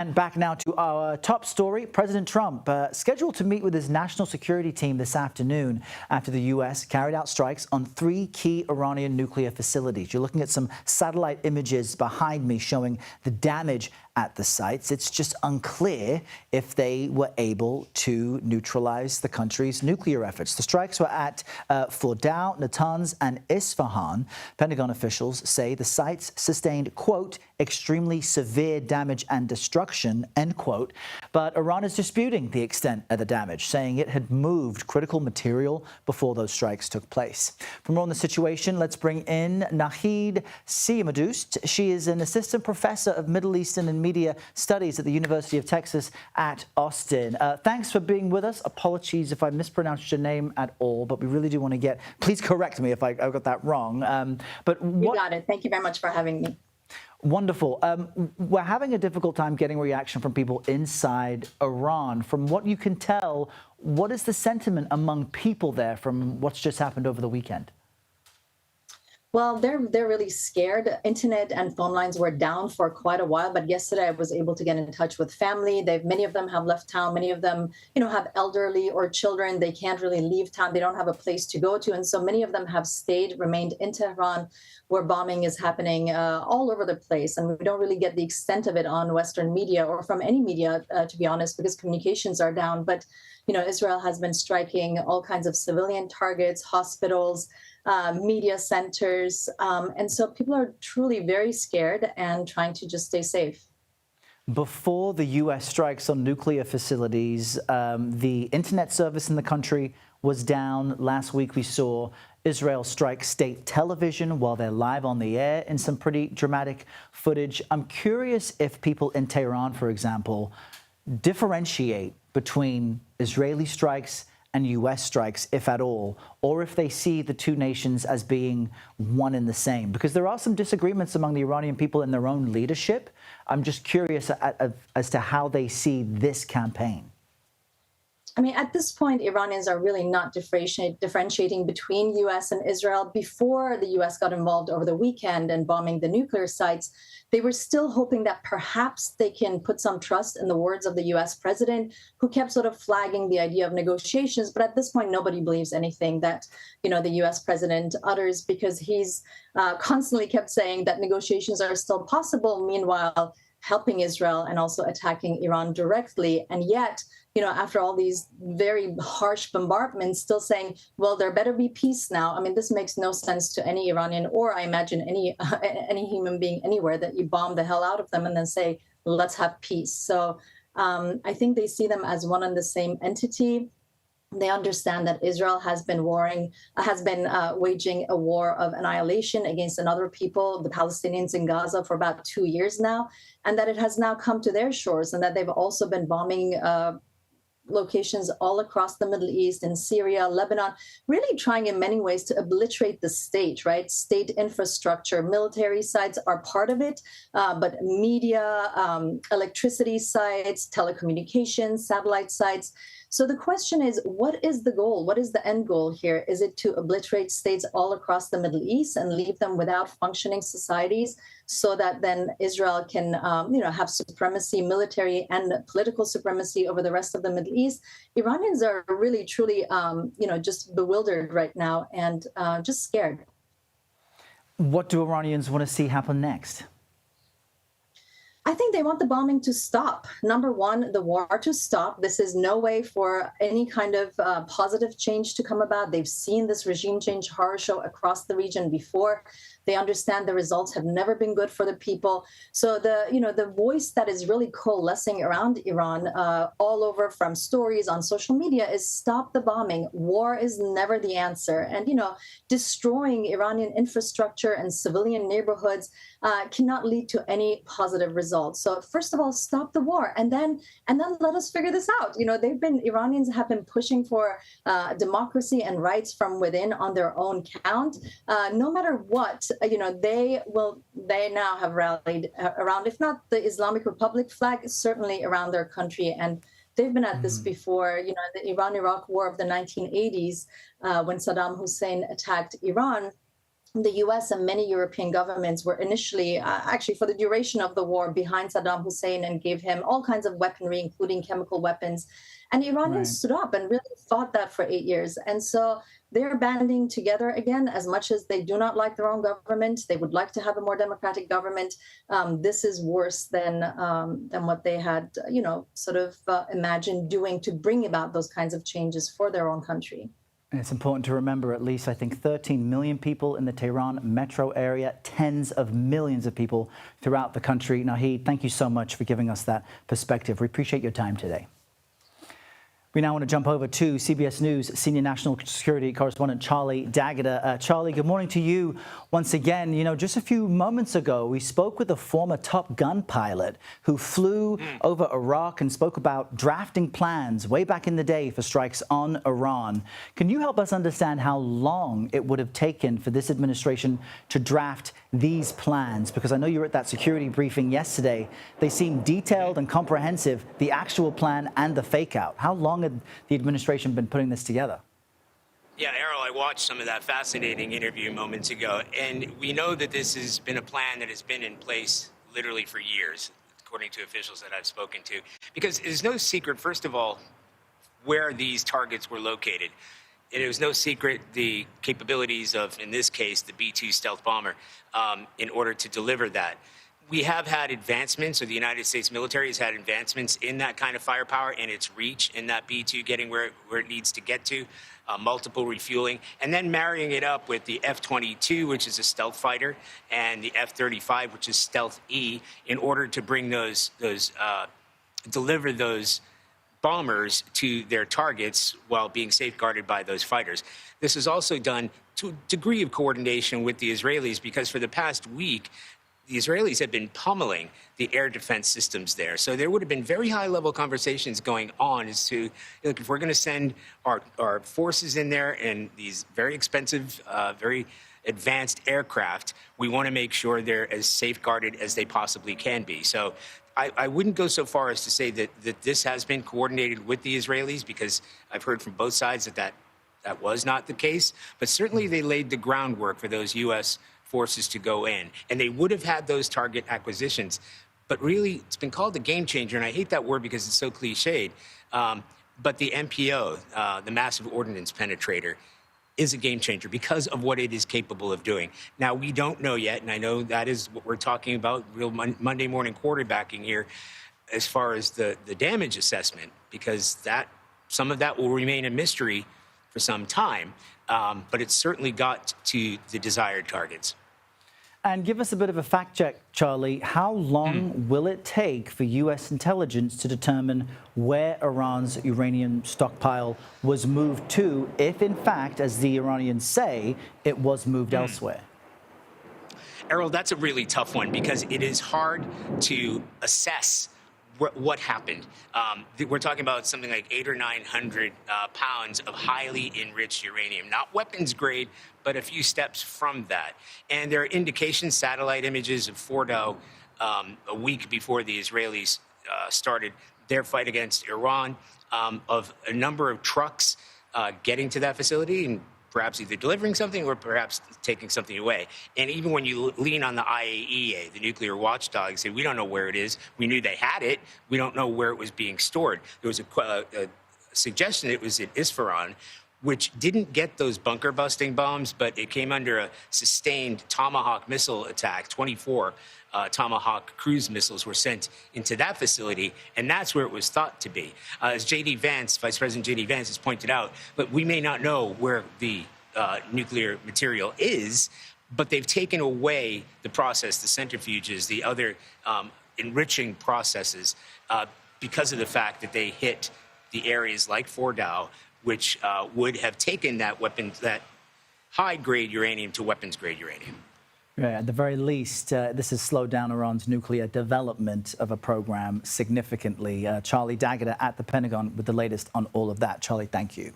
And back now to our top story. President Trump scheduled to meet with his national security team this afternoon after the U.S. carried out strikes on 3 key Iranian nuclear facilities. You're looking at some satellite images behind me showing the damage at the sites. It's just unclear if they were able to neutralize the country's nuclear efforts. The strikes were at Fordow, Natanz, and Isfahan. Pentagon officials say the sites sustained, quote, extremely severe damage and destruction, end quote. But Iran is disputing the extent of the damage, saying it had moved critical material before those strikes took place. For more on the situation, let's bring in Nahid Siamdoust. She is an assistant professor of Middle Eastern and Media Studies at the University of Texas at Austin. Thanks for being with us. Apologies if I mispronounced your name at all, but we really do want to get, please correct me if I got that wrong. You got it. Thank you very much for having me. Wonderful. We're having a difficult time getting reaction from people inside Iran. From what you can tell, what is the sentiment among people there from what's just happened over the weekend? Well, they're really scared. Internet and phone lines were down for quite a while, but yesterday I was able to get in touch with family. Many of them have left town. Many of them, have elderly or children. They can't really leave town. They don't have a place to go to. And so many of them have remained in Tehran, where bombing is happening all over the place. And we don't really get the extent of it on Western media or from any media, to be honest, because communications are down. But, Israel has been striking all kinds of civilian targets, hospitals, media centers. And so people are truly very scared and trying to just stay safe. Before the U.S. strikes on nuclear facilities, the internet service in the country was down. Last week, we saw Israel strike state television while they're live on the air in some pretty dramatic footage. I'm curious if people in Tehran, for example, differentiate between Israeli strikes and U.S. strikes, if at all, or if they see the two nations as being one and the same. Because there are some disagreements among the Iranian people in their own leadership. I'm just curious as to how they see this campaign. I mean, at this point, Iranians are really not differentiating between U.S. and Israel. Before the U.S. got involved over the weekend and bombing the nuclear sites, they were still hoping that perhaps they can put some trust in the words of the U.S. president, who kept sort of flagging the idea of negotiations. But at this point, nobody believes anything that, the U.S. president utters, because he's constantly kept saying that negotiations are still possible, meanwhile helping Israel and also attacking Iran directly. And yet, after all these very harsh bombardments, still saying, well, there better be peace now. I mean, this makes no sense to any Iranian, or I imagine any human being anywhere, that you bomb the hell out of them and then say, let's have peace. So I think they see them as one and the same entity. They understand that Israel has been waging a war of annihilation against another people, the Palestinians in Gaza, for about 2 years now, and that it has now come to their shores, and that they've also been bombing locations all across the Middle East, in Syria, Lebanon, really trying in many ways to obliterate the state, right? State infrastructure, military sites are part of it, but media, electricity sites, telecommunications, satellite sites. So the question is, what is the goal? What is the end goal here? Is it to obliterate states all across the Middle East and leave them without functioning societies, so that then Israel can, have supremacy, military and political supremacy over the rest of the Middle East? Iranians are really, truly, just bewildered right now and just scared. What do Iranians want to see happen next? I think they want the bombing to stop. Number one, the war to stop. This is no way for any kind of positive change to come about. They've seen this regime change horror show across the region before. They understand the results have never been good for the people. So the voice that is really coalescing around Iran all over, from stories on social media, is stop the bombing. War is never the answer. And, destroying Iranian infrastructure and civilian neighborhoods cannot lead to any positive results. So first of all, stop the war, and then let us figure this out. Iranians have been pushing for democracy and rights from within on their own count. No matter what, they now have rallied around, if not the Islamic Republic flag, certainly around their country. And they've been at this before. The Iran-Iraq War of the 1980s, when Saddam Hussein attacked Iran, the US and many European governments were initially, actually for the duration of the war, behind Saddam Hussein and gave him all kinds of weaponry, including chemical weapons. And the Iranians Right. stood up and really fought that for 8 years. And so they're banding together again, as much as they do not like their own government. They would like to have a more democratic government. This is worse than what they had, sort of imagined doing to bring about those kinds of changes for their own country. And it's important to remember at least, I think, 13 million people in the Tehran metro area, tens of millions of people throughout the country. Naheed, thank you so much for giving us that perspective. We appreciate your time today. We now want to jump over to CBS News senior national security correspondent Charlie D'Agata. Charlie, good morning to you once again. Just a few moments ago, we spoke with a former Top Gun pilot who flew over Iraq and spoke about drafting plans way back in the day for strikes on Iran. Can you help us understand how long it would have taken for this administration to draft these plans? Because I know you were at that security briefing yesterday. They seem detailed and comprehensive, the actual plan and the fake out. How long had the administration been putting this together? Yeah, Errol, I watched some of that fascinating interview moments ago, and we know that this has been a plan that has been in place literally for years, according to officials that I've spoken to, because it's no secret, first of all, where these targets were located. It was no secret the capabilities of, in this case, the B-2 stealth bomber, in order to deliver that. We have had advancements, or the United States military has had advancements in that kind of firepower and its reach in that B-2 getting where it needs to get to, multiple refueling, and then marrying it up with the F-22, which is a stealth fighter, and the F-35, which is stealth E, in order to bring deliver those bombers to their targets while being safeguarded by those fighters. This is also done to a degree of coordination with the Israelis, because for the past week, the Israelis have been pummeling the air defense systems there. So there would have been very high-level conversations going on as to, look, if we're going to send our forces in there in these very expensive, very advanced aircraft, we want to make sure they're as safeguarded as they possibly can be. So I wouldn't go so far as to say that this has been coordinated with the Israelis, because I've heard from both sides that was not the case. But certainly they laid the groundwork for those U.S. forces to go in, and they would have had those target acquisitions. But really, it's been called a game changer, and I hate that word because it's so cliched. But the MPO, the massive ordnance penetrator, is a game changer because of what it is capable of doing. Now, we don't know yet, and I know that is what we're talking about, real Monday morning quarterbacking here, as far as the damage assessment, because some of that will remain a mystery for some time, but it's certainly got to the desired targets. And give us a bit of a fact check, Charlie. How long will it take for U.S. intelligence to determine where Iran's uranium stockpile was moved to, if in fact, as the Iranians say, it was moved elsewhere? Errol, that's a really tough one, because it is hard to assess what happened. We're talking about something like 800 or 900 pounds of highly enriched uranium, not weapons grade, but a few steps from that. And there are indications, satellite images of Fordow a week before the Israelis started their fight against Iran, of a number of trucks getting to that facility and perhaps either delivering something or perhaps taking something away. And even when you lean on the IAEA, the nuclear watchdog, say, we don't know where it is. We knew they had it. We don't know where it was being stored. There was a suggestion it was in Isfahan, which didn't get those bunker-busting bombs, but it came under a sustained Tomahawk missile attack. 24 Tomahawk cruise missiles were sent into that facility, and that's where it was thought to be. As J.D. Vance, Vice President J.D. Vance has pointed out, but we may not know where the nuclear material is, but they've taken away the process, the centrifuges, the other enriching processes, because of the fact that they hit the areas like Fordow, which would have taken that high-grade uranium to weapons-grade uranium. Yeah, at the very least, this has slowed down Iran's nuclear development of a program significantly. Charlie D'Agata at the Pentagon with the latest on all of that. Charlie, thank you.